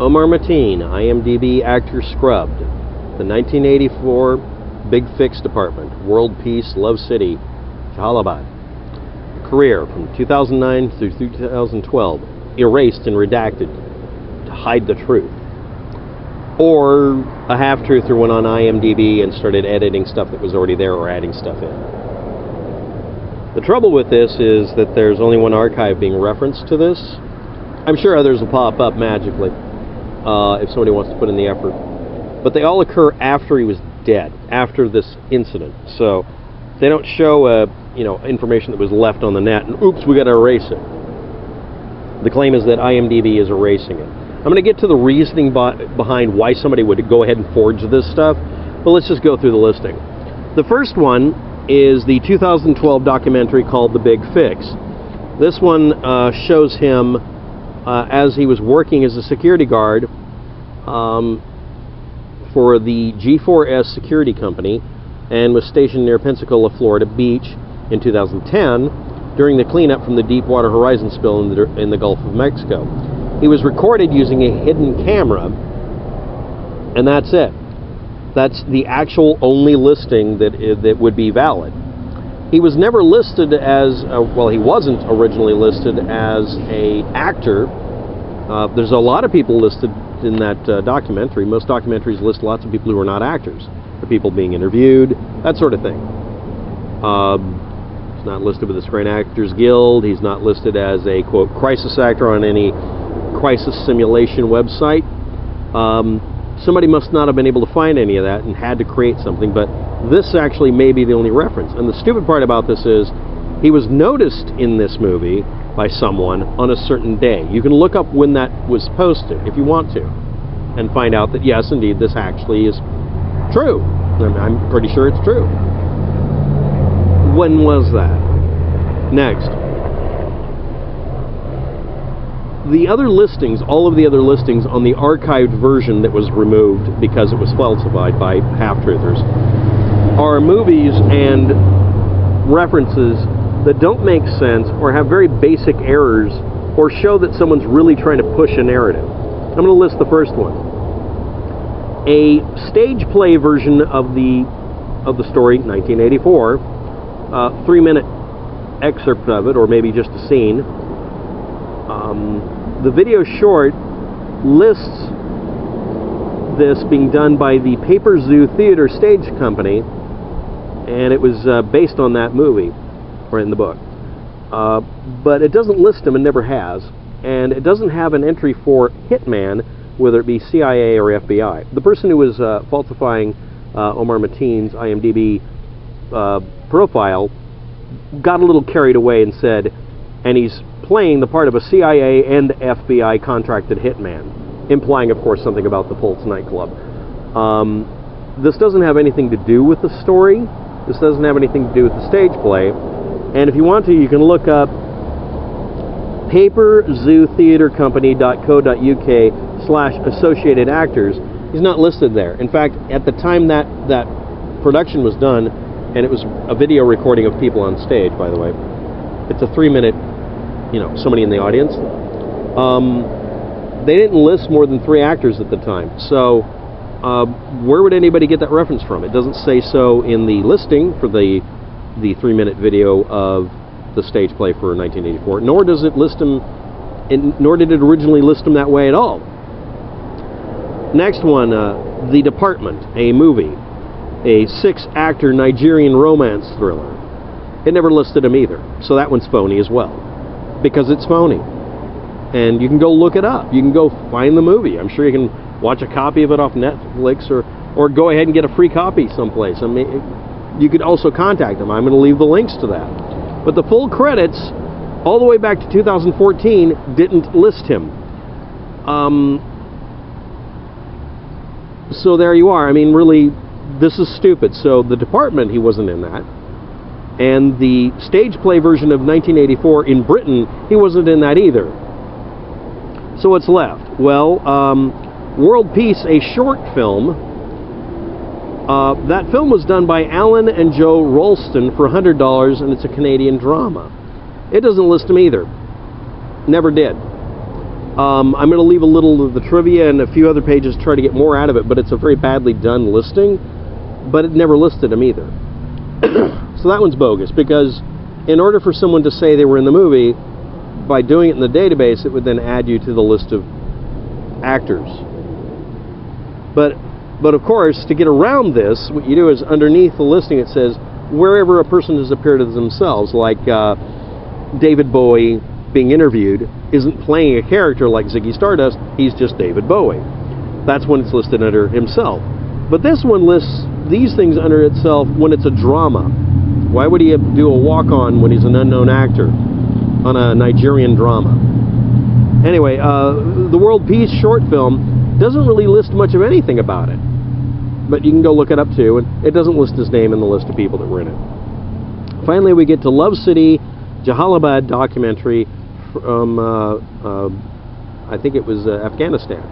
Omar Mateen, IMDb actor scrubbed. The 1984 Big Fix Department, World Peace, Love City, Jalalabad. Career from 2009 through 2012, erased and redacted to hide the truth. Or a half-truther went on IMDb and started editing stuff that was already there or adding stuff in. The trouble with this is that there's only one archive being referenced to this. I'm sure others will pop up magically if somebody wants to put in the effort. But they all occur after he was dead, after this incident. So they don't show information that was left on the net and oops, we got to erase it. The claim is that IMDb is erasing it. I'm going to get to the reasoning behind why somebody would go ahead and forge this stuff, but let's just go through the listing. The first one is the 2012 documentary called The Big Fix. This one shows him as he was working as a security guard for the G4S security company and was stationed near Pensacola, Florida Beach in 2010 during the cleanup from the Deepwater Horizon spill in the Gulf of Mexico. He was recorded using a hidden camera, and that's it. That's the actual only listing that would be valid. He was never listed as, he wasn't originally listed as an actor. There's a lot of people listed in that documentary. Most documentaries list lots of people who are not actors. The people being interviewed, that sort of thing. He's not listed with the Screen Actors Guild. He's not listed as a, quote, crisis actor on any crisis simulation website. Somebody must not have been able to find any of that and had to create something, but this actually may be the only reference. And the stupid part about this is he was noticed in this movie by someone on a certain day. You can look up when that was posted if you want to and find out that yes, indeed, this actually is true. I'm pretty sure it's true. When was that? Next. The other listings, all of the other listings on the archived version that was removed because it was falsified by half-truthers, are movies and references that don't make sense or have very basic errors or show that someone's really trying to push a narrative. I'm going to list the first one. A stage play version of the story, 1984, 3-minute excerpt of it, or maybe just a scene. The video short lists this being done by the Paper Zoo Theater Stage Company, and it was based on that movie, or in the book. But it doesn't list them and never has, and it doesn't have an entry for Hitman, whether it be CIA or FBI. The person who was falsifying Omar Mateen's IMDb profile got a little carried away and said, and he's playing the part of a CIA and FBI contracted hitman, implying, of course, something about the Pulse nightclub. This doesn't have anything to do with the story. This doesn't have anything to do with the stage play. And if you want to, you can look up paperzootheatercompany.co.uk/associated actors. He's not listed there. In fact, at the time that production was done, and it was a video recording of people on stage, by the way, it's a 3-minute, somebody in the audience. They didn't list more than 3 actors at the time. So where would anybody get that reference from? It doesn't say so in the listing for the 3-minute video of the stage play for 1984, nor does it list them, nor did it originally list them that way at all. Next one, The Department, a movie, a 6-actor Nigerian romance thriller. It never listed him either, so that one's phony as well, because it's phony. And you can go look it up. You can go find the movie. I'm sure you can watch a copy of it off Netflix or go ahead and get a free copy someplace. I mean, you could also contact them. I'm going to leave the links to that. But the full credits, all the way back to 2014, didn't list him. So there you are. I mean, really, this is stupid. So The Department, he wasn't in that. And the stage play version of 1984 in Britain, he wasn't in that either. So what's left? Well, World Peace, a short film. That film was done by Alan and Joe Rolston for $100, and it's a Canadian drama. It doesn't list him either. Never did. I'm going to leave a little of the trivia and a few other pages to try to get more out of it, but it's a very badly done listing, but it never listed him either. So that one's bogus, because in order for someone to say they were in the movie, by doing it in the database, it would then add you to the list of actors. But of course, to get around this, what you do is underneath the listing it says wherever a person has appeared as themselves, like David Bowie being interviewed isn't playing a character like Ziggy Stardust, he's just David Bowie. That's when it's listed under himself. But this one lists these things under itself when it's a drama. Why would he do a walk-on when he's an unknown actor on a Nigerian drama? Anyway, the World Peace short film doesn't really list much of anything about it. But you can go look it up too, and it doesn't list his name in the list of people that were in it. Finally, we get to Love City, Jalalabad documentary from, I think it was Afghanistan.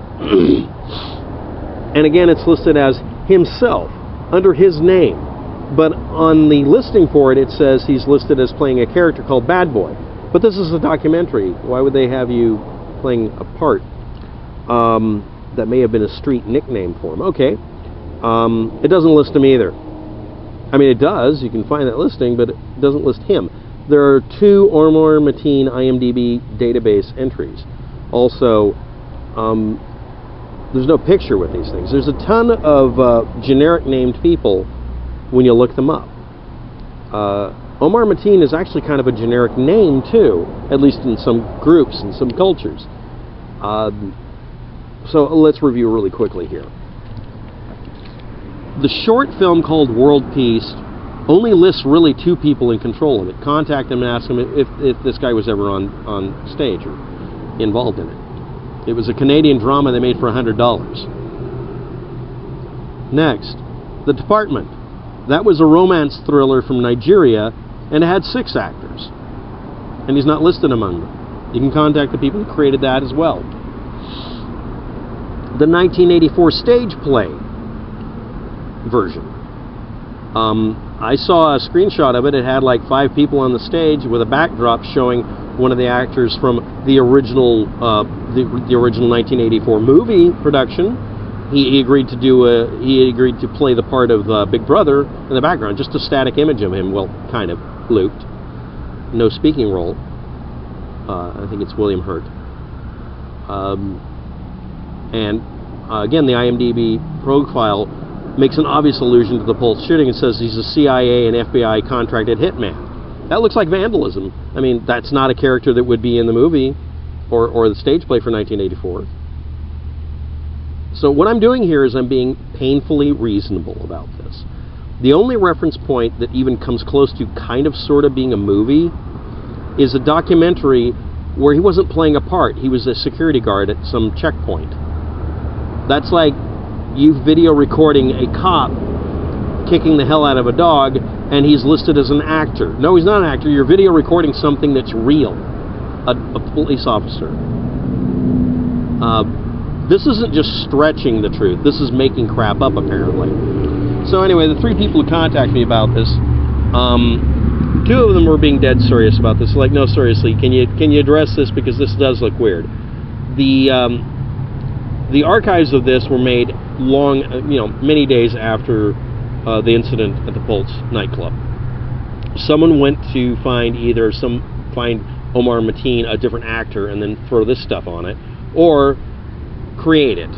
And again, it's listed as himself, under his name. But on the listing for it, it says he's listed as playing a character called Bad Boy. But this is a documentary. Why would they have you playing a part that may have been a street nickname for him? Okay. It doesn't list him either. I mean, it does. You can find that listing, but it doesn't list him. There are 2 Omar Mateen IMDb database entries. Also, there's no picture with these things. There's a ton of generic named people when you look them up. Omar Mateen is actually kind of a generic name too, at least in some groups and some cultures. So let's review really quickly here. The short film called World Peace only lists really 2 people in control of it. Contact them and ask them if this guy was ever on stage or involved in it. It was a Canadian drama they made for $100. Next, The Department. That was a romance thriller from Nigeria, and it had 6 actors. And he's not listed among them. You can contact the people who created that as well. The 1984 stage play version. I saw a screenshot of it. It had like 5 people on the stage with a backdrop showing one of the actors from the original the original 1984 movie production. He agreed to play the part of Big Brother in the background, just a static image of him, well, kind of looped, no speaking role. I think it's William Hurt. And again, the IMDb profile makes an obvious allusion to the Pulse shooting and says he's a CIA and FBI contracted hitman. That looks like vandalism. I mean, that's not a character that would be in the movie or the stage play for 1984. So what I'm doing here is I'm being painfully reasonable about this. The only reference point that even comes close to kind of sort of being a movie is a documentary where he wasn't playing a part. He was a security guard at some checkpoint. That's like you video recording a cop kicking the hell out of a dog and he's listed as an actor. No, he's not an actor. You're video recording something that's real. A police officer. This isn't just stretching the truth. This is making crap up, apparently. So anyway, the 3 people who contacted me about this, 2 of them were being dead serious about this. Like, no, seriously, can you address this, because this does look weird. The archives of this were made many days after the incident at the Pulse nightclub. Someone went to find Omar Mateen, a different actor, and then throw this stuff on it, or create it.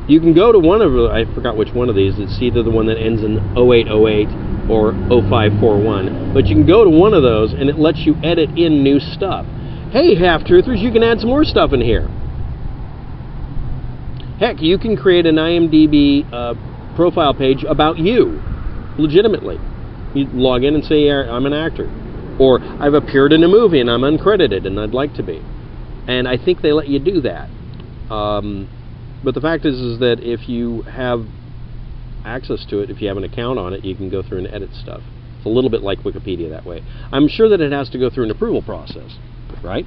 You can go to one of I forgot which one of these. It's either the one that ends in 0808 or 0541. But you can go to one of those and it lets you edit in new stuff. Hey, half-truthers, you can add some more stuff in here. Heck, you can create an IMDb profile page about you, legitimately. You log in and say, yeah, I'm an actor. Or, I've appeared in a movie and I'm uncredited and I'd like to be. And I think they let you do that. But the fact is that if you have access to it, if you have an account on it, you can go through and edit stuff. It's a little bit like Wikipedia that way. I'm sure that it has to go through an approval process, right?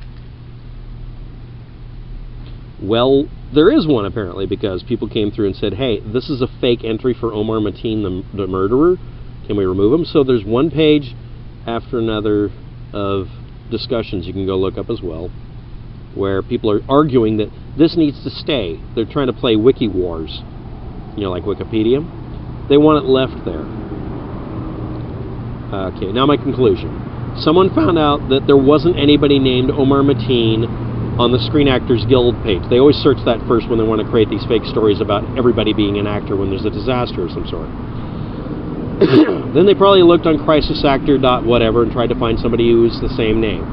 Well, there is one apparently, because people came through and said, hey, this is a fake entry for Omar Mateen, the murderer. Can we remove him? So there's one page after another of discussions you can go look up as well. where people are arguing that this needs to stay. They're trying to play wiki wars, like Wikipedia. They want it left there. Okay, now my conclusion. Someone found out that there wasn't anybody named Omar Mateen on the Screen Actors Guild page. They always search that first when they want to create these fake stories about everybody being an actor when there's a disaster of some sort. Then they probably looked on crisisactor.whatever and tried to find somebody who was the same name.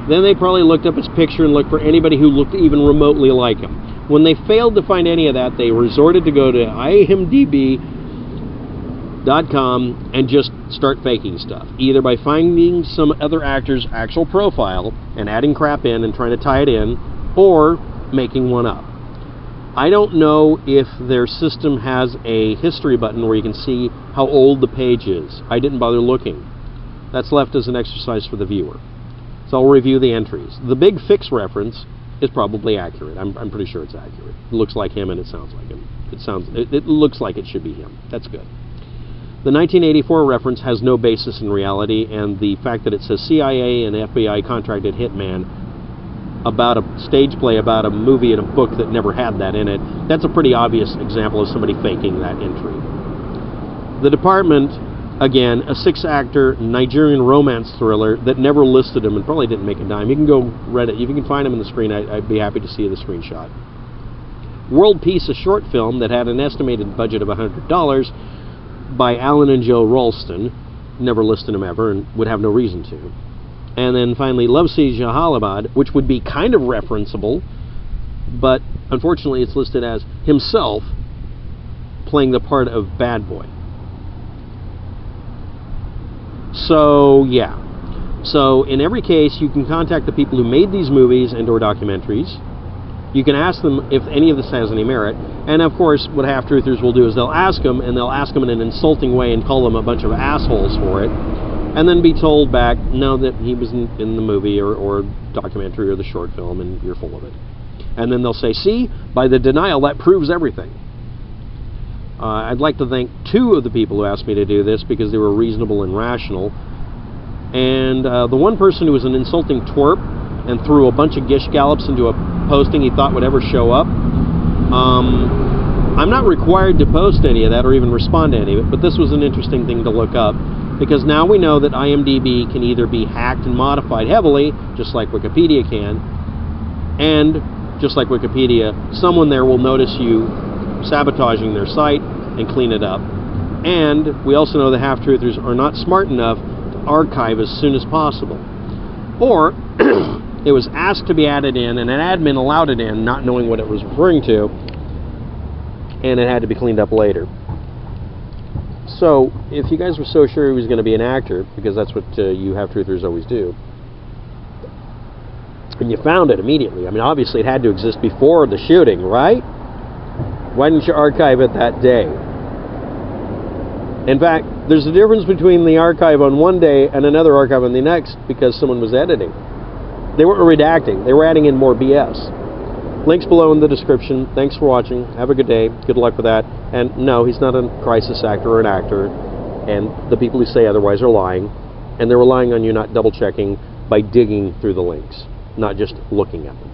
Then they probably looked up his picture and looked for anybody who looked even remotely like him. When they failed to find any of that, they resorted to go to imdb.com and just start faking stuff, either by finding some other actor's actual profile and adding crap in and trying to tie it in, or making one up. I don't know if their system has a history button where you can see how old the page is. I didn't bother looking. That's left as an exercise for the viewer. So I'll review the entries. The Big Fix reference is probably accurate. I'm pretty sure it's accurate. It looks like him and it sounds like him. It looks like it should be him. That's good. The 1984 reference has no basis in reality, and the fact that it says CIA and FBI contracted hitman about a stage play about a movie and a book that never had that in it, that's a pretty obvious example of somebody faking that entry. The Department, again, a 6-actor Nigerian romance thriller that never listed him and probably didn't make a dime. You can go read it. If you can find him on the screen, I'd be happy to see the screenshot. World Peace, a short film that had an estimated budget of $100 by Alan and Joe Ralston. Never listed him ever and would have no reason to. And then finally, Love City Jalalabad, which would be kind of referenceable, but unfortunately it's listed as himself playing the part of bad boy. So, yeah. So, in every case, you can contact the people who made these movies and or documentaries. You can ask them if any of this has any merit. And, of course, what half-truthers will do is they'll ask them, and they'll ask them in an insulting way and call them a bunch of assholes for it, and then be told back, no, that he was in the movie or documentary or the short film, and you're full of it. And then they'll say, see, by the denial, that proves everything. I'd like to thank 2 of the people who asked me to do this because they were reasonable and rational. And the one person who was an insulting twerp and threw a bunch of gish gallops into a posting he thought would ever show up, I'm not required to post any of that or even respond to any of it, but this was an interesting thing to look up, because now we know that IMDb can either be hacked and modified heavily, just like Wikipedia can, and just like Wikipedia, someone there will notice you sabotaging their site and clean it up. And we also know the half-truthers are not smart enough to archive as soon as possible. Or it was asked to be added in, and an admin allowed it in, not knowing what it was referring to, and it had to be cleaned up later. So, if you guys were so sure he was going to be an actor, because that's what you half-truthers always do, and you found it immediately, I mean, obviously it had to exist before the shooting, right? Why didn't you archive it that day? In fact, there's a difference between the archive on one day and another archive on the next because someone was editing. They weren't redacting. They were adding in more BS. Links below in the description. Thanks for watching. Have a good day. Good luck with that. And no, he's not a crisis actor or an actor. And the people who say otherwise are lying. And they're relying on you not double-checking by digging through the links, not just looking at them.